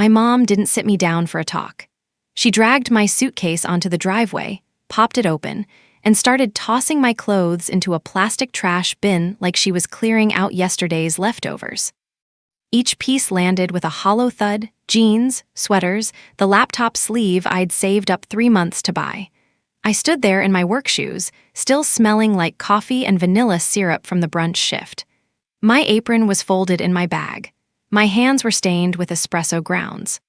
My mom didn't sit me down for a talk. She dragged my suitcase onto the driveway, popped it open, and started tossing my clothes into a plastic trash bin like she was clearing out yesterday's leftovers. Each piece landed with a hollow thud: jeans, sweaters, the laptop sleeve I'd saved up 3 months to buy. I stood there in my work shoes, still smelling like coffee and vanilla syrup from the brunch shift. My apron was folded in my bag. My hands were stained with espresso grounds.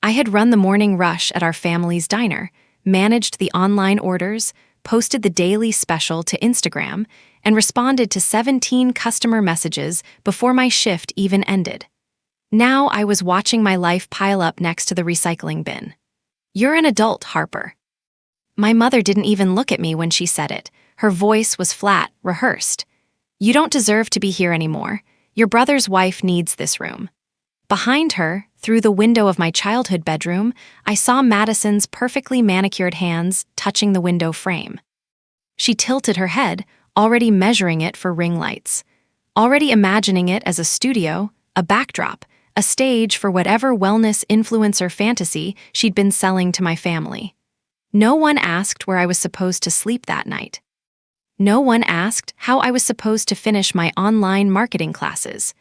I had run the morning rush at our family's diner, managed the online orders, posted the daily special to Instagram, and responded to 17 customer messages before my shift even ended. Now I was watching my life pile up next to the recycling bin. "You're an adult, Harper." My mother didn't even look at me when she said it. Her voice was flat, rehearsed. "You don't deserve to be here anymore. Your brother's wife needs this room." Behind her, through the window of my childhood bedroom, I saw Madison's perfectly manicured hands touching the window frame. She tilted her head, already measuring it for ring lights, already imagining it as a studio, a backdrop, a stage for whatever wellness influencer fantasy she'd been selling to my family. No one asked where I was supposed to sleep that night. No one asked how I was supposed to finish my online marketing classes.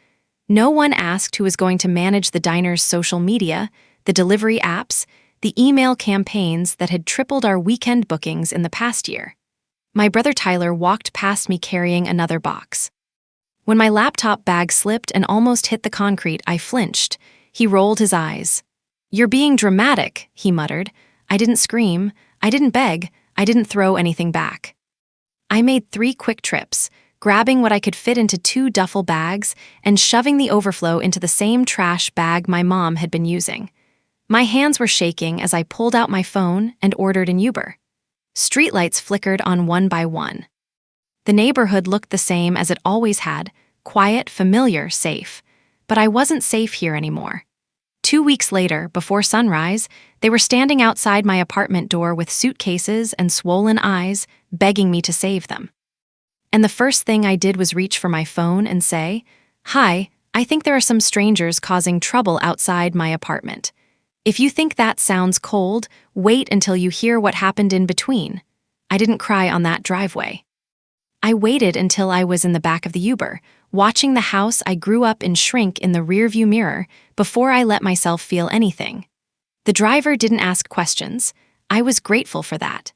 No one asked who was going to manage the diner's social media, the delivery apps, the email campaigns that had tripled our weekend bookings in the past year. My brother Tyler walked past me carrying another box. When my laptop bag slipped and almost hit the concrete, I flinched. He rolled his eyes. "You're being dramatic," he muttered. I didn't scream. I didn't beg. I didn't throw anything back. I made 3 quick trips, grabbing what I could fit into 2 duffel bags and shoving the overflow into the same trash bag my mom had been using. My hands were shaking as I pulled out my phone and ordered an Uber. Streetlights flickered on one by one. The neighborhood looked the same as it always had: quiet, familiar, safe. But I wasn't safe here anymore. 2 weeks later, before sunrise, they were standing outside my apartment door with suitcases and swollen eyes, begging me to save them. And the first thing I did was reach for my phone and say, "Hi, I think there are some strangers causing trouble outside my apartment. If you think that sounds cold, wait until you hear what happened in between." I didn't cry on that driveway. I waited until I was in the back of the Uber, watching the house I grew up in shrink in the rearview mirror before I let myself feel anything. The driver didn't ask questions. I was grateful for that.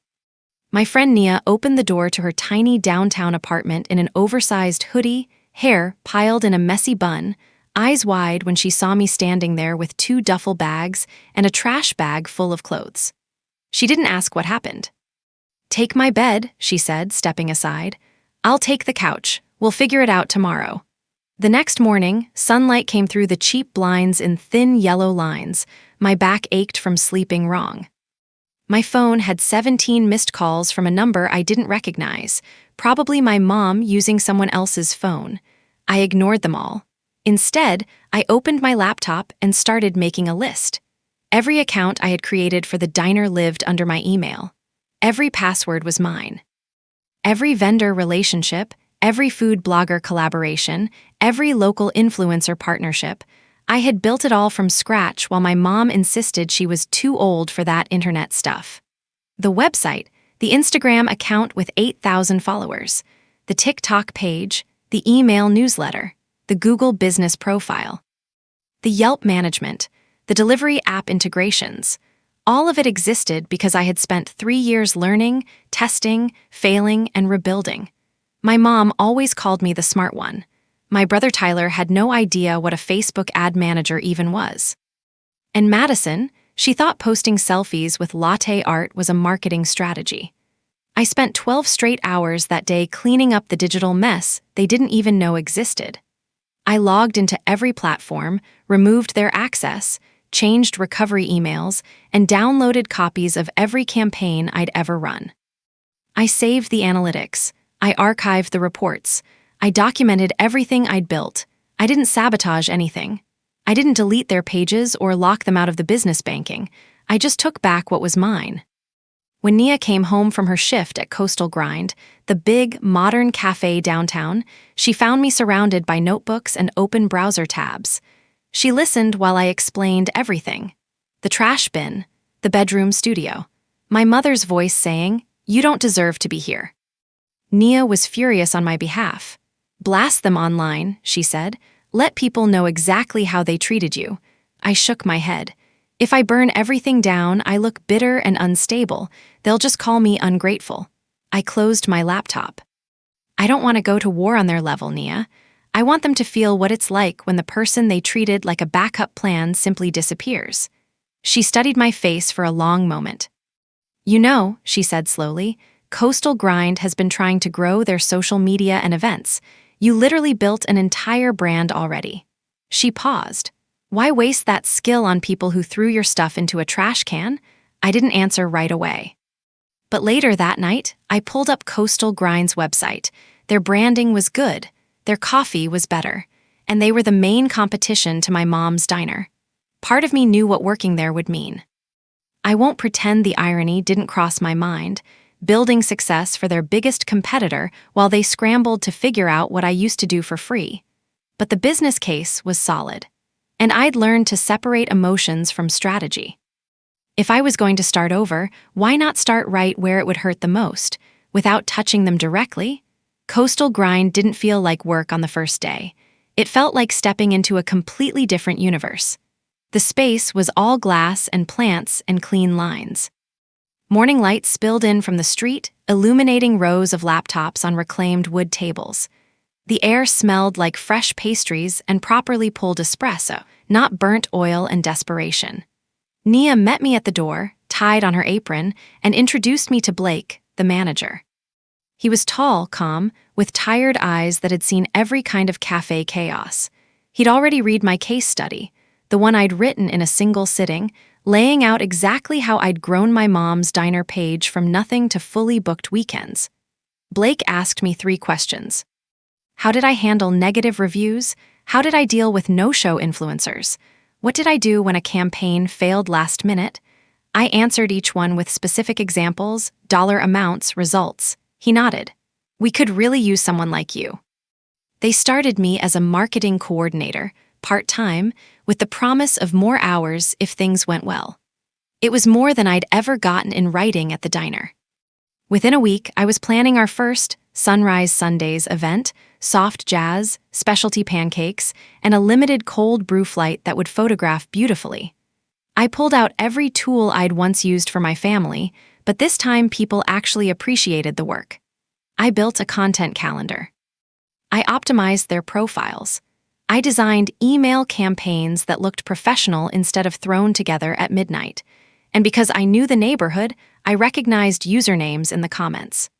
My friend Nia opened the door to her tiny downtown apartment in an oversized hoodie, hair piled in a messy bun, eyes wide when she saw me standing there with 2 duffel bags and a trash bag full of clothes. She didn't ask what happened. "Take my bed," she said, stepping aside. "I'll take the couch. We'll figure it out tomorrow." The next morning, sunlight came through the cheap blinds in thin yellow lines. My back ached from sleeping wrong. My phone had 17 missed calls from a number I didn't recognize, probably my mom using someone else's phone. I ignored them all. Instead, I opened my laptop and started making a list. Every account I had created for the diner lived under my email. Every password was mine. Every vendor relationship, every food blogger collaboration, every local influencer partnership, I had built it all from scratch while my mom insisted she was too old for that internet stuff. The website, the Instagram account with 8,000 followers, the TikTok page, the email newsletter, the Google business profile, the Yelp management, the delivery app integrations. All of it existed because I had spent 3 years learning, testing, failing, and rebuilding. My mom always called me the smart one. My brother Tyler had no idea what a Facebook ad manager even was. And Madison, she thought posting selfies with latte art was a marketing strategy. I spent 12 straight hours that day cleaning up the digital mess they didn't even know existed. I logged into every platform, removed their access, changed recovery emails, and downloaded copies of every campaign I'd ever run. I saved the analytics. I archived the reports. I documented everything I'd built. I didn't sabotage anything. I didn't delete their pages or lock them out of the business banking. I just took back what was mine. When Nia came home from her shift at Coastal Grind, the big, modern cafe downtown, she found me surrounded by notebooks and open browser tabs. She listened while I explained everything. The trash bin, the bedroom studio, my mother's voice saying, "You don't deserve to be here." Nia was furious on my behalf. "Blast them online," she said. "Let people know exactly how they treated you." I shook my head. "If I burn everything down, I look bitter and unstable. They'll just call me ungrateful." I closed my laptop. "I don't want to go to war on their level, Nia. I want them to feel what it's like when the person they treated like a backup plan simply disappears." She studied my face for a long moment. "You know," she said slowly, "Coastal Grind has been trying to grow their social media and events. You literally built an entire brand already." She paused. "Why waste that skill on people who threw your stuff into a trash can?" I didn't answer right away. But later that night, I pulled up Coastal Grind's website. Their branding was good, their coffee was better, and they were the main competition to my mom's diner. Part of me knew what working there would mean. I won't pretend the irony didn't cross my mind, building success for their biggest competitor while they scrambled to figure out what I used to do for free. But the business case was solid, and I'd learned to separate emotions from strategy. If I was going to start over, why not start right where it would hurt the most, without touching them directly? Coastal Grind didn't feel like work on the first day. It felt like stepping into a completely different universe. The space was all glass and plants and clean lines. Morning light spilled in from the street, illuminating rows of laptops on reclaimed wood tables. The air smelled like fresh pastries and properly pulled espresso, not burnt oil and desperation. Nia met me at the door, tied on her apron, and introduced me to Blake, the manager. He was tall, calm, with tired eyes that had seen every kind of cafe chaos. He'd already read my case study, the one I'd written in a single sitting, laying out exactly how I'd grown my mom's diner page from nothing to fully booked weekends. Blake asked me 3 questions. How did I handle negative reviews? How did I deal with no-show influencers? What did I do when a campaign failed last minute? I answered each one with specific examples, dollar amounts, results. He nodded. "We could really use someone like you." They started me as a marketing coordinator, part-time, with the promise of more hours if things went well. It was more than I'd ever gotten in writing at the diner. Within a week, I was planning our first Sunrise Sundays event, soft jazz, specialty pancakes, and a limited cold brew flight that would photograph beautifully. I pulled out every tool I'd once used for my family, but this time people actually appreciated the work. I built a content calendar. I optimized their profiles. I designed email campaigns that looked professional instead of thrown together at midnight. And because I knew the neighborhood, I recognized usernames in the comments.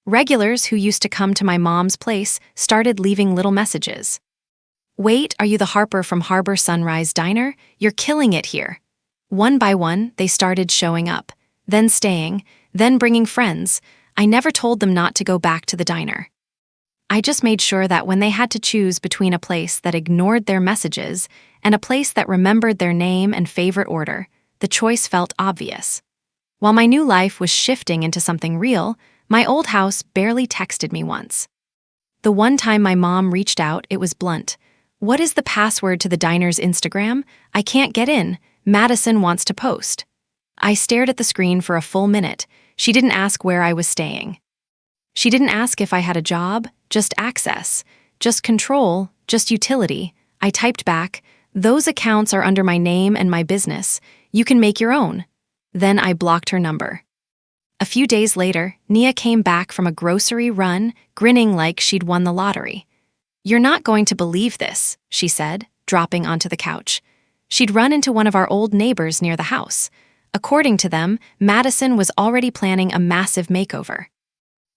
Regulars who used to come to my mom's place started leaving little messages. "Wait, are you the Harper from Harbor Sunrise Diner? You're killing it here." One by one, they started showing up, then staying, then bringing friends. I never told them not to go back to the diner. I just made sure that when they had to choose between a place that ignored their messages and a place that remembered their name and favorite order, the choice felt obvious. While my new life was shifting into something real, my old house barely texted me once. The one time my mom reached out, it was blunt. "What is the password to the diner's Instagram? I can't get in. Madison wants to post." I stared at the screen for a full minute. She didn't ask where I was staying. She didn't ask if I had a job, just access, just control, just utility. I typed back, "Those accounts are under my name and my business. You can make your own." Then I blocked her number. A few days later, Nia came back from a grocery run, grinning like she'd won the lottery. "You're not going to believe this," she said, dropping onto the couch. She'd run into one of our old neighbors near the house. According to them, Madison was already planning a massive makeover.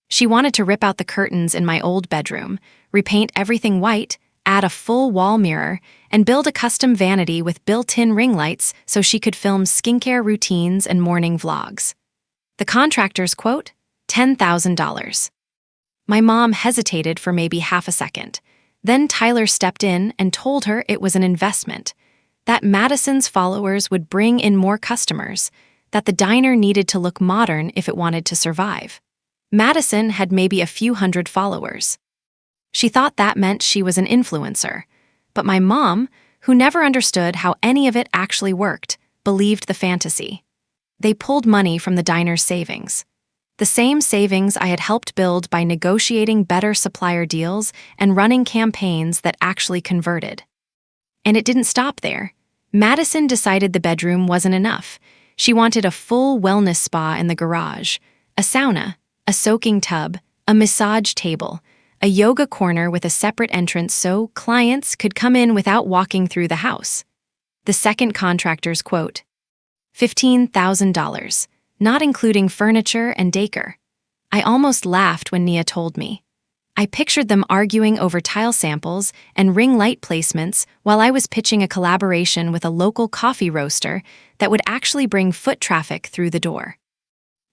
She wanted to rip out the curtains in my old bedroom, repaint everything white, add a full wall mirror, and build a custom vanity with built-in ring lights so she could film skincare routines and morning vlogs. The contractor's quote, $10,000. My mom hesitated for maybe half a second. Then Tyler stepped in and told her it was an investment, that Madison's followers would bring in more customers, that the diner needed to look modern if it wanted to survive. Madison had maybe a few hundred followers. She thought that meant she was an influencer. But my mom, who never understood how any of it actually worked, believed the fantasy. They pulled money from the diner's savings. The same savings I had helped build by negotiating better supplier deals and running campaigns that actually converted. And it didn't stop there. Madison decided the bedroom wasn't enough. She wanted a full wellness spa in the garage, a sauna, a soaking tub, a massage table, a yoga corner with a separate entrance so clients could come in without walking through the house. The second contractor's quote, $15,000, not including furniture and decor. I almost laughed when Nia told me. I pictured them arguing over tile samples and ring light placements while I was pitching a collaboration with a local coffee roaster that would actually bring foot traffic through the door.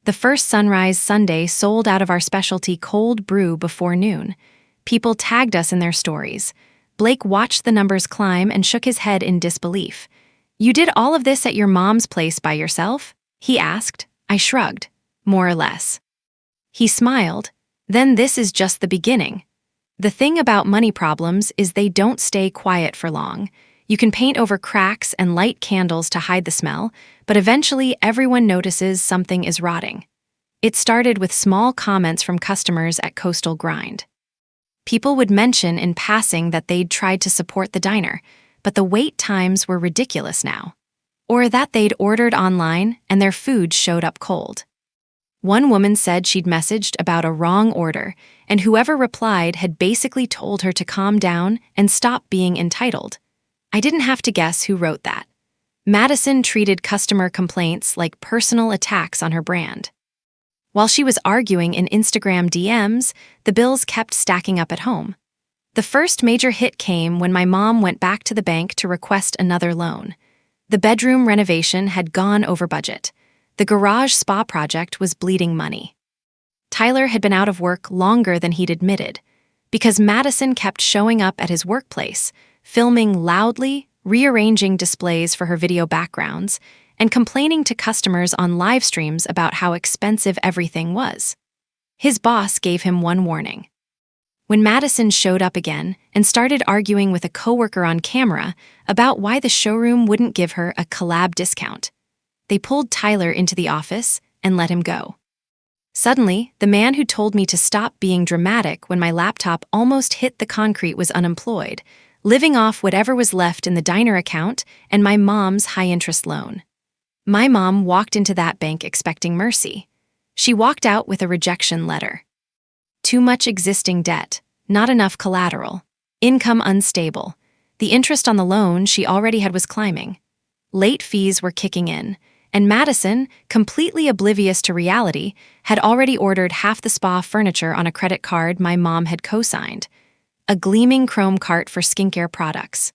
The first Sunrise Sunday sold out of our specialty cold brew before noon. People tagged us in their stories. Blake watched the numbers climb and shook his head in disbelief. "You did all of this at your mom's place by yourself?" he asked. I shrugged, more or less. He smiled. "Then this is just the beginning. The thing about money problems is they don't stay quiet for long. You can paint over cracks and light candles to hide the smell, but eventually everyone notices something is rotting." It started with small comments from customers at Coastal Grind. People would mention in passing that they'd tried to support the diner, but the wait times were ridiculous now. Or that they'd ordered online and their food showed up cold. One woman said she'd messaged about a wrong order, and whoever replied had basically told her to calm down and stop being entitled. I didn't have to guess who wrote that. Madison treated customer complaints like personal attacks on her brand. While she was arguing in Instagram DMs, the bills kept stacking up at home. The first major hit came when my mom went back to the bank to request another loan. The bedroom renovation had gone over budget. The garage spa project was bleeding money. Tyler had been out of work longer than he'd admitted, because Madison kept showing up at his workplace, filming loudly, rearranging displays for her video backgrounds, and complaining to customers on live streams about how expensive everything was. His boss gave him one warning. When Madison showed up again and started arguing with a coworker on camera about why the showroom wouldn't give her a collab discount, they pulled Tyler into the office and let him go. Suddenly, the man who told me to stop being dramatic when my laptop almost hit the concrete was unemployed, living off whatever was left in the diner account and my mom's high-interest loan. My mom walked into that bank expecting mercy. She walked out with a rejection letter. Too much existing debt, not enough collateral, income unstable. The interest on the loan she already had was climbing. Late fees were kicking in, and Madison, completely oblivious to reality, had already ordered half the spa furniture on a credit card my mom had co-signed. A gleaming chrome cart for skincare products,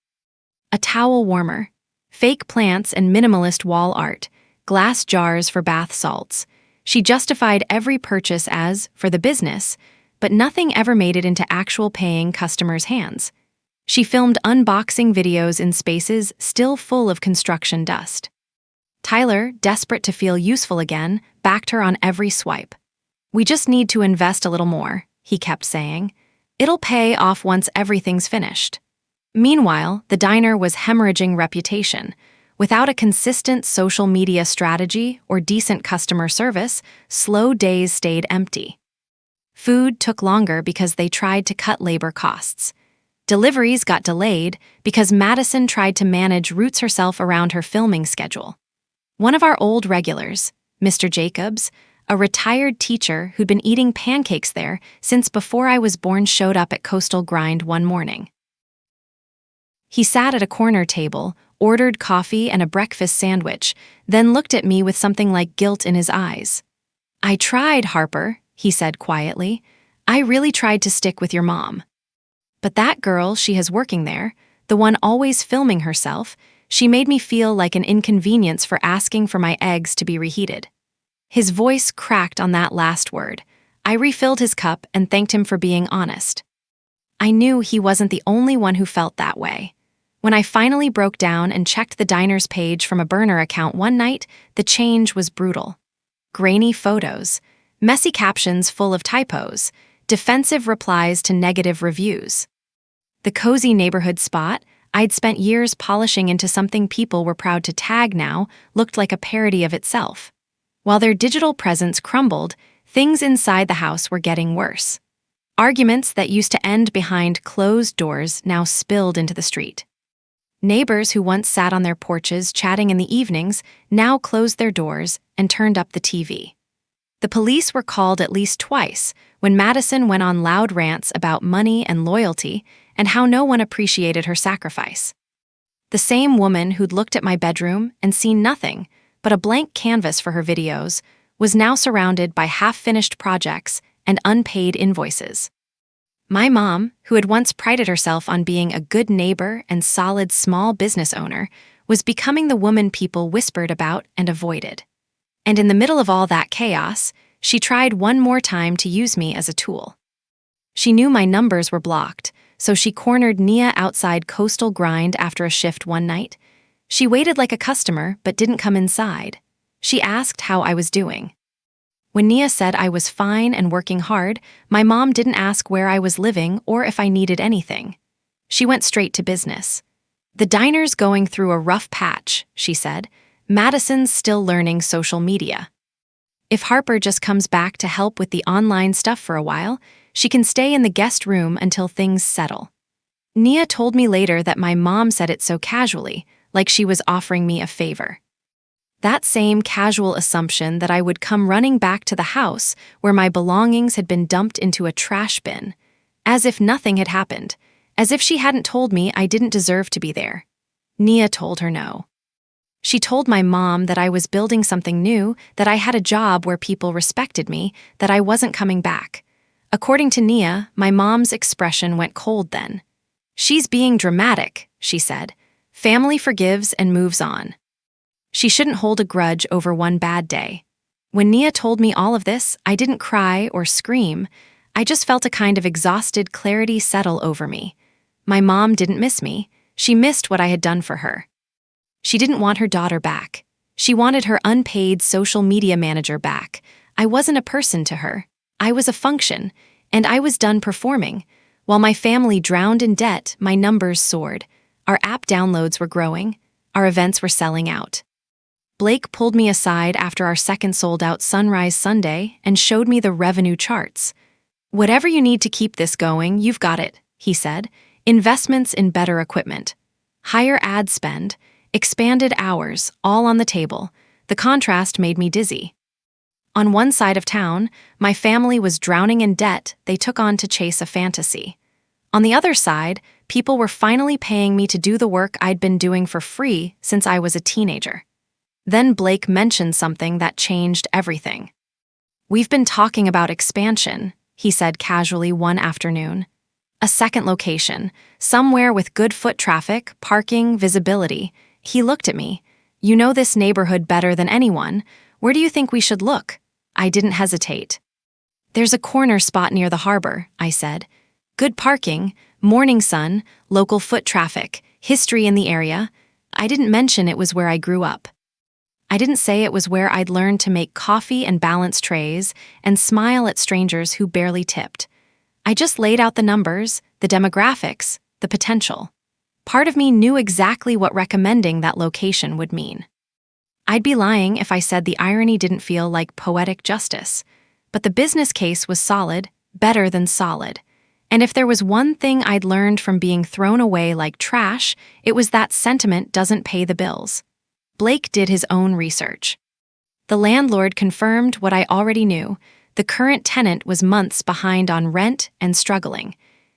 a towel warmer, fake plants and minimalist wall art, glass jars for bath salts. She justified every purchase as, for the business, but nothing ever made it into actual paying customers' hands. She filmed unboxing videos in spaces still full of construction dust. Tyler, desperate to feel useful again, backed her on every swipe. "We just need to invest a little more," he kept saying. "It'll pay off once everything's finished." Meanwhile, the diner was hemorrhaging reputation. Without a consistent social media strategy or decent customer service, slow days stayed empty. Food took longer because they tried to cut labor costs. Deliveries got delayed because Madison tried to manage routes herself around her filming schedule. One of our old regulars, Mr. Jacobs, a retired teacher who'd been eating pancakes there since before I was born, showed up at Coastal Grind one morning. He sat at a corner table, ordered coffee and a breakfast sandwich, then looked at me with something like guilt in his eyes. "I tried, Harper," he said quietly. "I really tried to stick with your mom. But that girl she has working there, the one always filming herself, she made me feel like an inconvenience for asking for my eggs to be reheated." His voice cracked on that last word. I refilled his cup and thanked him for being honest. I knew he wasn't the only one who felt that way. When I finally broke down and checked the diner's page from a burner account one night, the change was brutal. Grainy photos, messy captions full of typos, defensive replies to negative reviews. The cozy neighborhood spot, I'd spent years polishing into something people were proud to tag now looked like a parody of itself. While their digital presence crumbled, things inside the house were getting worse. Arguments that used to end behind closed doors now spilled into the street. Neighbors who once sat on their porches chatting in the evenings now closed their doors and turned up the TV. The police were called at least twice when Madison went on loud rants about money and loyalty and how no one appreciated her sacrifice. The same woman who'd looked at my bedroom and seen nothing but a blank canvas for her videos was now surrounded by half-finished projects and unpaid invoices. My mom, who had once prided herself on being a good neighbor and solid small business owner, was becoming the woman people whispered about and avoided. And in the middle of all that chaos, she tried one more time to use me as a tool. She knew my numbers were blocked, so she cornered Nia outside Coastal Grind after a shift one night. She waited like a customer but didn't come inside. She asked how I was doing. When Nia said I was fine and working hard, my mom didn't ask where I was living or if I needed anything. She went straight to business. "The diner's going through a rough patch," she said. "Madison's still learning social media. If Harper just comes back to help with the online stuff for a while, she can stay in the guest room until things settle." Nia told me later that my mom said it so casually, like she was offering me a favor. That same casual assumption that I would come running back to the house where my belongings had been dumped into a trash bin, as if nothing had happened, as if she hadn't told me I didn't deserve to be there. Nia told her no. She told my mom that I was building something new, that I had a job where people respected me, that I wasn't coming back. According to Nia, my mom's expression went cold then. "She's being dramatic," she said. "Family forgives and moves on." She shouldn't hold a grudge over one bad day. When Nia told me all of this, I didn't cry or scream. I just felt a kind of exhausted clarity settle over me. My mom didn't miss me. She missed what I had done for her. She didn't want her daughter back. She wanted her unpaid social media manager back. I wasn't a person to her. I was a function, and I was done performing. While my family drowned in debt, my numbers soared. Our app downloads were growing. Our events were selling out. Blake pulled me aside after our second sold-out Sunrise Sunday and showed me the revenue charts. "Whatever you need to keep this going, you've got it," he said. "Investments in better equipment, higher ad spend, expanded hours, all on the table." The contrast made me dizzy. On one side of town, my family was drowning in debt they took on to chase a fantasy. On the other side, people were finally paying me to do the work I'd been doing for free since I was a teenager. Then Blake mentioned something that changed everything. "We've been talking about expansion," he said casually one afternoon. "A second location, somewhere with good foot traffic, parking, visibility." He looked at me. "You know this neighborhood better than anyone. Where do you think we should look?" I didn't hesitate. "There's a corner spot near the harbor," I said. "Good parking, morning sun, local foot traffic, history in the area." I didn't mention it was where I grew up. I didn't say it was where I'd learned to make coffee and balance trays and smile at strangers who barely tipped. I just laid out the numbers, the demographics, the potential. Part of me knew exactly what recommending that location would mean. I'd be lying if I said the irony didn't feel like poetic justice. But the business case was solid, better than solid. And if there was one thing I'd learned from being thrown away like trash, it was that sentiment doesn't pay the bills. Blake did his own research. The landlord confirmed what I already knew. The current tenant was months behind on rent and struggling.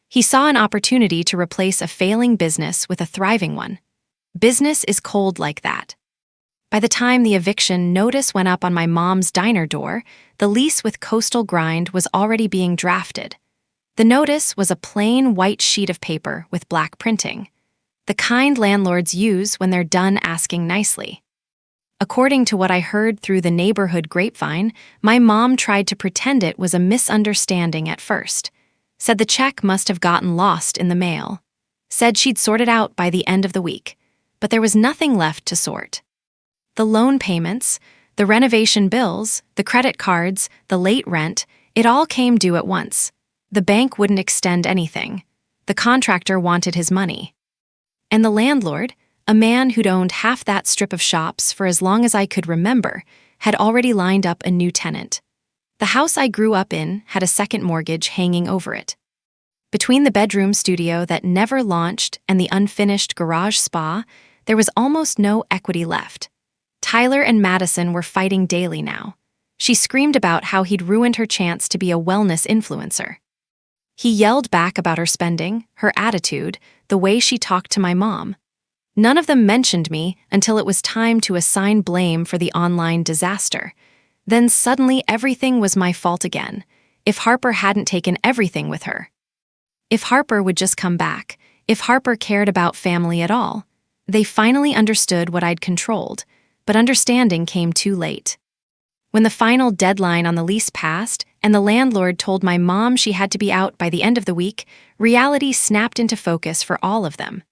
He saw an opportunity to replace a failing business with a thriving one. Business is cold like that. By the time the eviction notice went up on my mom's diner door, the lease with Coastal Grind was already being drafted. The notice was a plain white sheet of paper with black printing. The kind landlords use when they're done asking nicely. According to what I heard through the neighborhood grapevine, my mom tried to pretend it was a misunderstanding at first. Said the check must have gotten lost in the mail. Said she'd sort it out by the end of the week. But there was nothing left to sort. The loan payments, the renovation bills, the credit cards, the late rent, it all came due at once. The bank wouldn't extend anything. The contractor wanted his money. And the landlord, a man who'd owned half that strip of shops for as long as I could remember, had already lined up a new tenant. The house I grew up in had a second mortgage hanging over it. Between the bedroom studio that never launched and the unfinished garage spa, there was almost no equity left. Tyler and Madison were fighting daily now. She screamed about how he'd ruined her chance to be a wellness influencer. He yelled back about her spending, her attitude, the way she talked to my mom. None of them mentioned me until it was time to assign blame for the online disaster. Then suddenly everything was my fault again, if Harper hadn't taken everything with her. If Harper would just come back, if Harper cared about family at all. They finally understood what I'd controlled, but understanding came too late. When the final deadline on the lease passed and the landlord told my mom she had to be out by the end of the week, reality snapped into focus for all of them.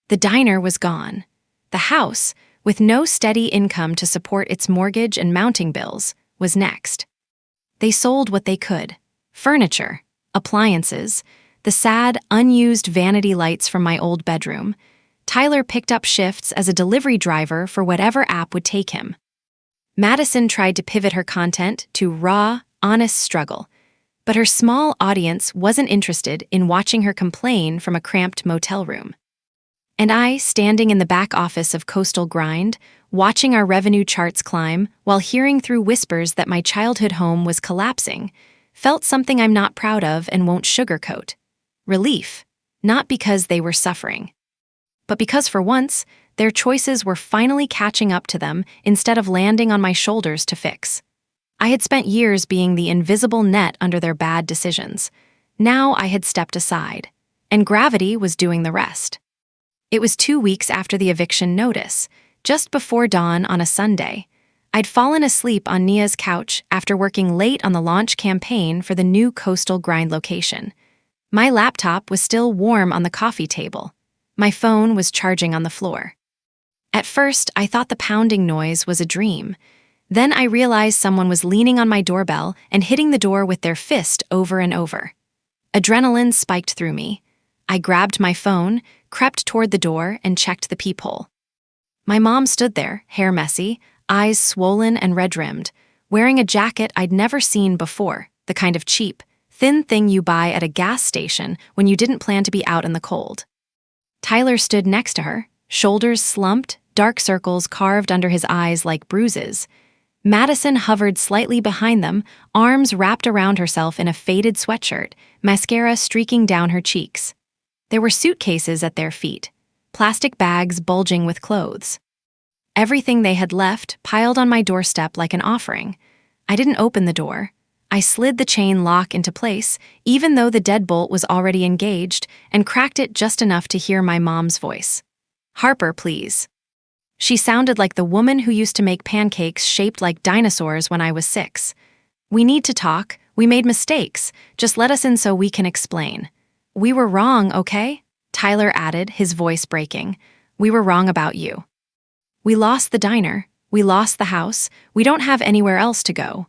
The diner was gone. The house, with no steady income to support its mortgage and mounting bills, was next. They sold what they could: furniture, appliances, the sad, unused vanity lights from my old bedroom. Tyler picked up shifts as a delivery driver for whatever app would take him. Madison tried to pivot her content to raw, honest struggle, but her small audience wasn't interested in watching her complain from a cramped motel room. And I, standing in the back office of Coastal Grind, watching our revenue charts climb while hearing through whispers that my childhood home was collapsing, felt something I'm not proud of and won't sugarcoat. Relief, not because they were suffering, but because for once, their choices were finally catching up to them instead of landing on my shoulders to fix. I had spent years being the invisible net under their bad decisions. Now I had stepped aside, and gravity was doing the rest. It was 2 weeks after the eviction notice, just before dawn on a Sunday. I'd fallen asleep on Nia's couch after working late on the launch campaign for the new Coastal Grind location. My laptop was still warm on the coffee table. My phone was charging on the floor. At first, I thought the pounding noise was a dream. Then I realized someone was leaning on my doorbell and hitting the door with their fist over and over. Adrenaline spiked through me. I grabbed my phone, crept toward the door, and checked the peephole. My mom stood there, hair messy, eyes swollen and red-rimmed, wearing a jacket I'd never seen before, the kind of cheap, thin thing you buy at a gas station when you didn't plan to be out in the cold. Tyler stood next to her, shoulders slumped, dark circles carved under his eyes like bruises. Madison hovered slightly behind them, arms wrapped around herself in a faded sweatshirt, mascara streaking down her cheeks. There were suitcases at their feet, plastic bags bulging with clothes. Everything they had left piled on my doorstep like an offering. I didn't open the door. I slid the chain lock into place, even though the deadbolt was already engaged, and cracked it just enough to hear my mom's voice. "Harper, please." She sounded like the woman who used to make pancakes shaped like dinosaurs when I was 6. "We need to talk. We made mistakes. Just let us in so we can explain." "We were wrong, okay?" Tyler added, his voice breaking. "We were wrong about you. We lost the diner. We lost the house. We don't have anywhere else to go."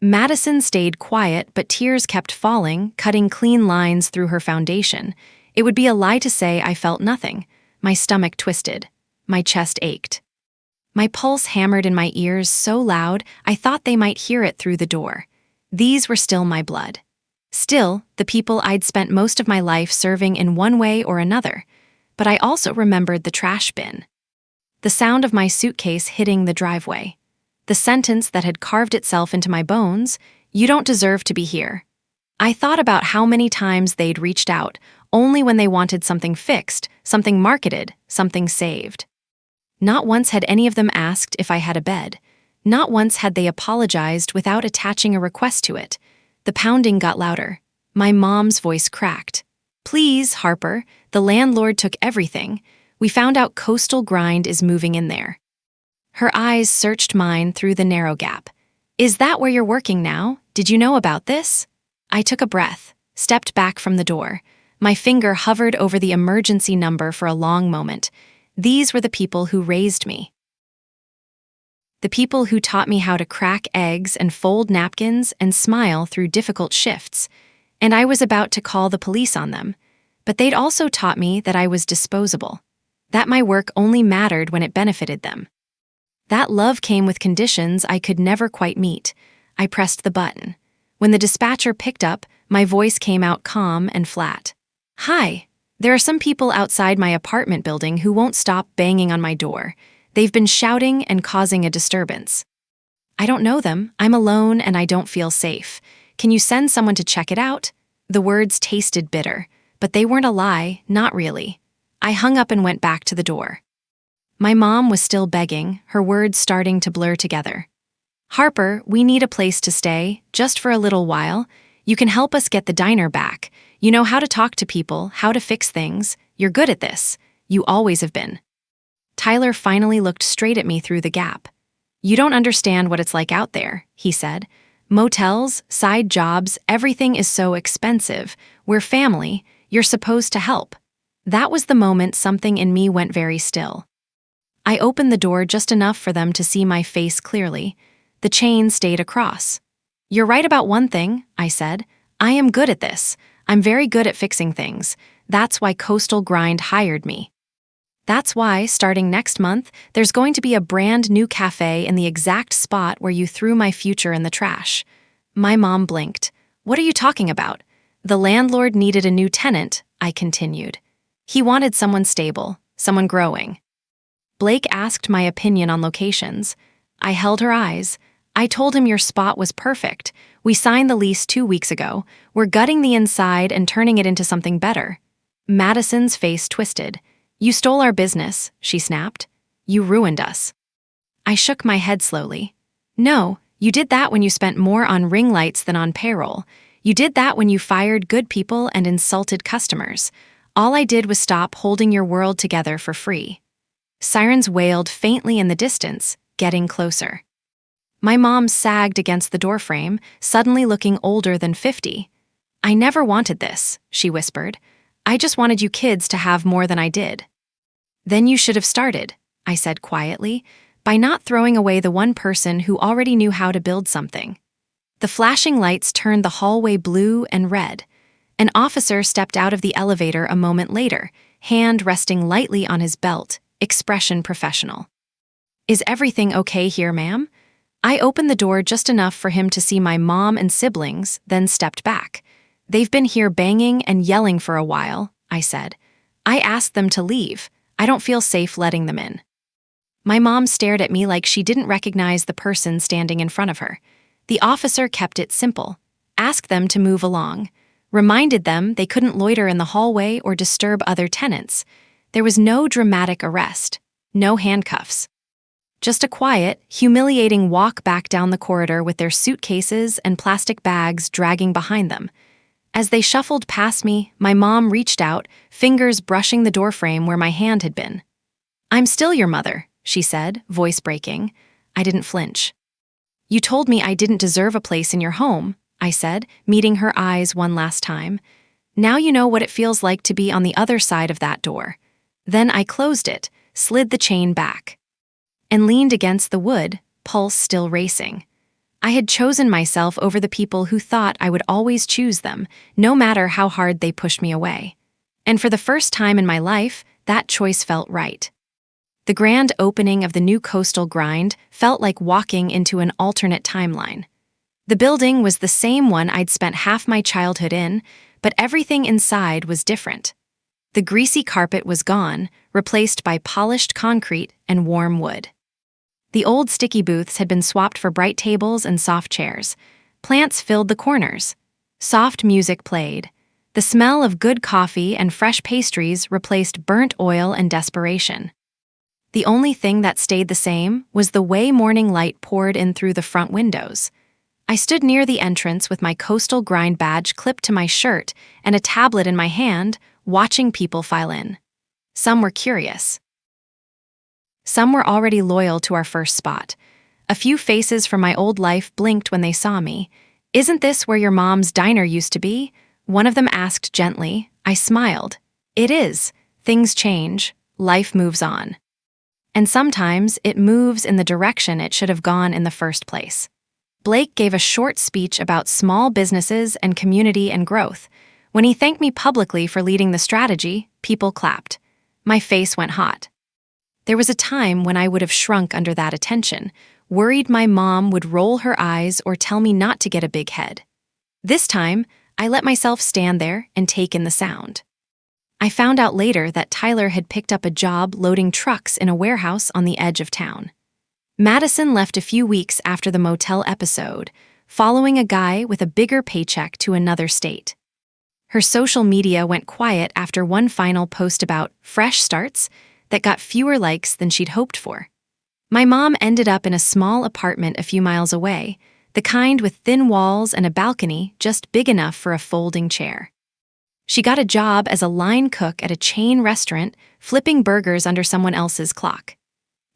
Madison stayed quiet, but tears kept falling, cutting clean lines through her foundation. It would be a lie to say I felt nothing. My stomach twisted. My chest ached. My pulse hammered in my ears so loud I thought they might hear it through the door. These were still my blood. Still, the people I'd spent most of my life serving in one way or another. But I also remembered the trash bin. The sound of my suitcase hitting the driveway. The sentence that had carved itself into my bones, "You don't deserve to be here." I thought about how many times they'd reached out, only when they wanted something fixed, something marketed, something saved. Not once had any of them asked if I had a bed. Not once had they apologized without attaching a request to it. The pounding got louder. My mom's voice cracked. "Please, Harper, the landlord took everything. We found out Coastal Grind is moving in there." Her eyes searched mine through the narrow gap. "Is that where you're working now? Did you know about this?" I took a breath, stepped back from the door. My finger hovered over the emergency number for a long moment. These were the people who raised me. The people who taught me how to crack eggs and fold napkins and smile through difficult shifts. And I was about to call the police on them. But they'd also taught me that I was disposable. that my work only mattered when it benefited them. That love came with conditions I could never quite meet. I pressed the button. When the dispatcher picked up, my voice came out calm and flat. "Hi, there are some people outside my apartment building who won't stop banging on my door. They've been shouting and causing a disturbance. I don't know them, I'm alone, and I don't feel safe. Can you send someone to check it out?" The words tasted bitter, but they weren't a lie, not really. I hung up and went back to the door. My mom was still begging, her words starting to blur together. "Harper, we need a place to stay, just for a little while. You can help us get the diner back. You know how to talk to people, how to fix things. You're good at this. You always have been." Tyler finally looked straight at me through the gap. "You don't understand what it's like out there," he said. "Motels, side jobs, everything is so expensive. We're family. You're supposed to help." That was the moment something in me went very still. I opened the door just enough for them to see my face clearly. The chain stayed across. "You're right about one thing," I said. "I am good at this. I'm very good at fixing things. That's why Coastal Grind hired me. That's why, starting next month, there's going to be a brand new cafe in the exact spot where you threw my future in the trash." My mom blinked. "What are you talking about?" "The landlord needed a new tenant," I continued. "He wanted someone stable, someone growing." Blake asked my opinion on locations. I held her eyes. "I told him your spot was perfect. We signed the lease 2 weeks ago. We're gutting the inside and turning it into something better." Madison's face twisted. "You stole our business," she snapped. "You ruined us." I shook my head slowly. "No, you did that when you spent more on ring lights than on payroll. You did that when you fired good people and insulted customers. All I did was stop holding your world together for free." Sirens wailed faintly in the distance, getting closer. My mom sagged against the doorframe, suddenly looking older than 50. "I never wanted this," she whispered. "I just wanted you kids to have more than I did." "Then you should have started," I said quietly, "by not throwing away the one person who already knew how to build something." The flashing lights turned the hallway blue and red. An officer stepped out of the elevator a moment later, hand resting lightly on his belt, expression professional. "Is everything okay here, ma'am?" I opened the door just enough for him to see my mom and siblings, then stepped back. "They've been here banging and yelling for a while," I said. "I asked them to leave. I don't feel safe letting them in." My mom stared at me like she didn't recognize the person standing in front of her. The officer kept it simple. Asked them to move along. Reminded them they couldn't loiter in the hallway or disturb other tenants. There was no dramatic arrest. No handcuffs. Just a quiet, humiliating walk back down the corridor with their suitcases and plastic bags dragging behind them. As they shuffled past me, my mom reached out, fingers brushing the doorframe where my hand had been. "I'm still your mother," she said, voice breaking. I didn't flinch. "You told me I didn't deserve a place in your home," I said, meeting her eyes one last time. "Now you know what it feels like to be on the other side of that door." Then I closed it, slid the chain back, and leaned against the wood, pulse still racing. I had chosen myself over the people who thought I would always choose them, no matter how hard they pushed me away. And for the first time in my life, that choice felt right. The grand opening of the new Coastal Grind felt like walking into an alternate timeline. The building was the same one I'd spent half my childhood in, but everything inside was different. The greasy carpet was gone, replaced by polished concrete and warm wood. The old sticky booths had been swapped for bright tables and soft chairs. Plants filled the corners. Soft music played. The smell of good coffee and fresh pastries replaced burnt oil and desperation. The only thing that stayed the same was the way morning light poured in through the front windows. I stood near the entrance with my Coastal Grind badge clipped to my shirt and a tablet in my hand, watching people file in. Some were curious. Some were already loyal to our first spot. A few faces from my old life blinked when they saw me. "Isn't this where your mom's diner used to be?" One of them asked gently. I smiled. "It is. Things change. Life moves on. And sometimes it moves in the direction it should have gone in the first place." Blake gave a short speech about small businesses and community and growth. When he thanked me publicly for leading the strategy, people clapped. My face went hot. There was a time when I would have shrunk under that attention, worried my mom would roll her eyes or tell me not to get a big head. This time, I let myself stand there and take in the sound. I found out later that Tyler had picked up a job loading trucks in a warehouse on the edge of town. Madison left a few weeks after the motel episode, following a guy with a bigger paycheck to another state. Her social media went quiet after one final post about fresh starts that got fewer likes than she'd hoped for. My mom ended up in a small apartment a few miles away, the kind with thin walls and a balcony just big enough for a folding chair. She got a job as a line cook at a chain restaurant, flipping burgers under someone else's clock.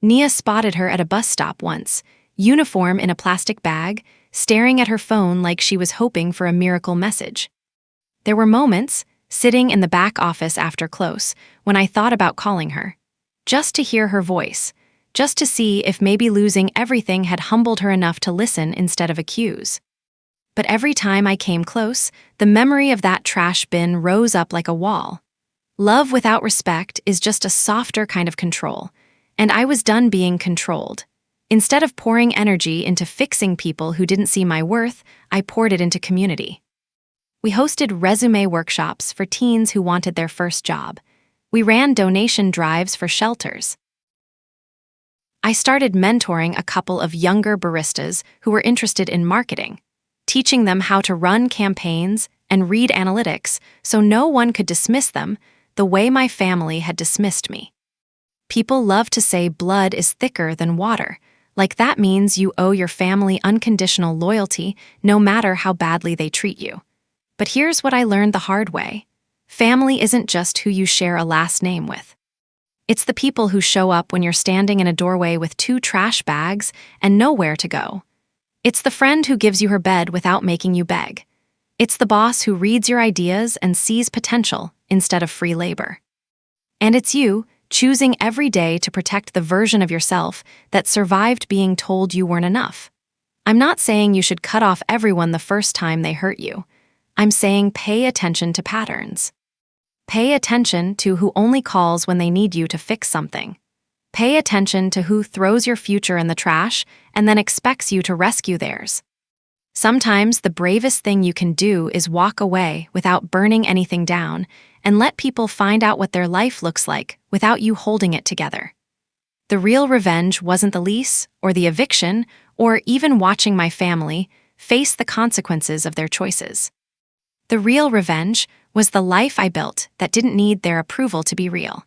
Nia spotted her at a bus stop once, uniform in a plastic bag, staring at her phone like she was hoping for a miracle message. There were moments, sitting in the back office after close, when I thought about calling her. Just to hear her voice, just to see if maybe losing everything had humbled her enough to listen instead of accuse. But every time I came close, the memory of that trash bin rose up like a wall. Love without respect is just a softer kind of control, and I was done being controlled. Instead of pouring energy into fixing people who didn't see my worth, I poured it into community. We hosted resume workshops for teens who wanted their first job. We ran donation drives for shelters. I started mentoring a couple of younger baristas who were interested in marketing, teaching them how to run campaigns and read analytics so no one could dismiss them the way my family had dismissed me. People love to say blood is thicker than water, like that means you owe your family unconditional loyalty no matter how badly they treat you. But here's what I learned the hard way. Family isn't just who you share a last name with. It's the people who show up when you're standing in a doorway with 2 trash bags and nowhere to go. It's the friend who gives you her bed without making you beg. It's the boss who reads your ideas and sees potential instead of free labor. And it's you, choosing every day to protect the version of yourself that survived being told you weren't enough. I'm not saying you should cut off everyone the first time they hurt you. I'm saying pay attention to patterns. Pay attention to who only calls when they need you to fix something. Pay attention to who throws your future in the trash and then expects you to rescue theirs. Sometimes the bravest thing you can do is walk away without burning anything down and let people find out what their life looks like without you holding it together. The real revenge wasn't the lease or the eviction or even watching my family face the consequences of their choices. The real revenge was the life I built that didn't need their approval to be real.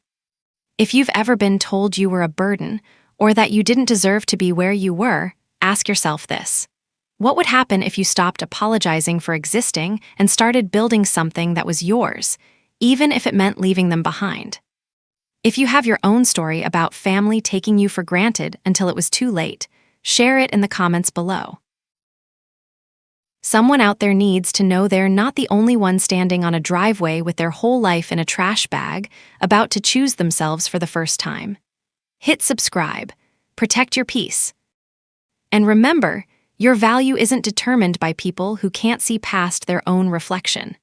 If you've ever been told you were a burden or that you didn't deserve to be where you were, ask yourself this. What would happen if you stopped apologizing for existing and started building something that was yours, even if it meant leaving them behind? If you have your own story about family taking you for granted until it was too late, share it in the comments below. Someone out there needs to know they're not the only one standing on a driveway with their whole life in a trash bag, about to choose themselves for the first time. Hit subscribe, protect your peace. And remember, your value isn't determined by people who can't see past their own reflection.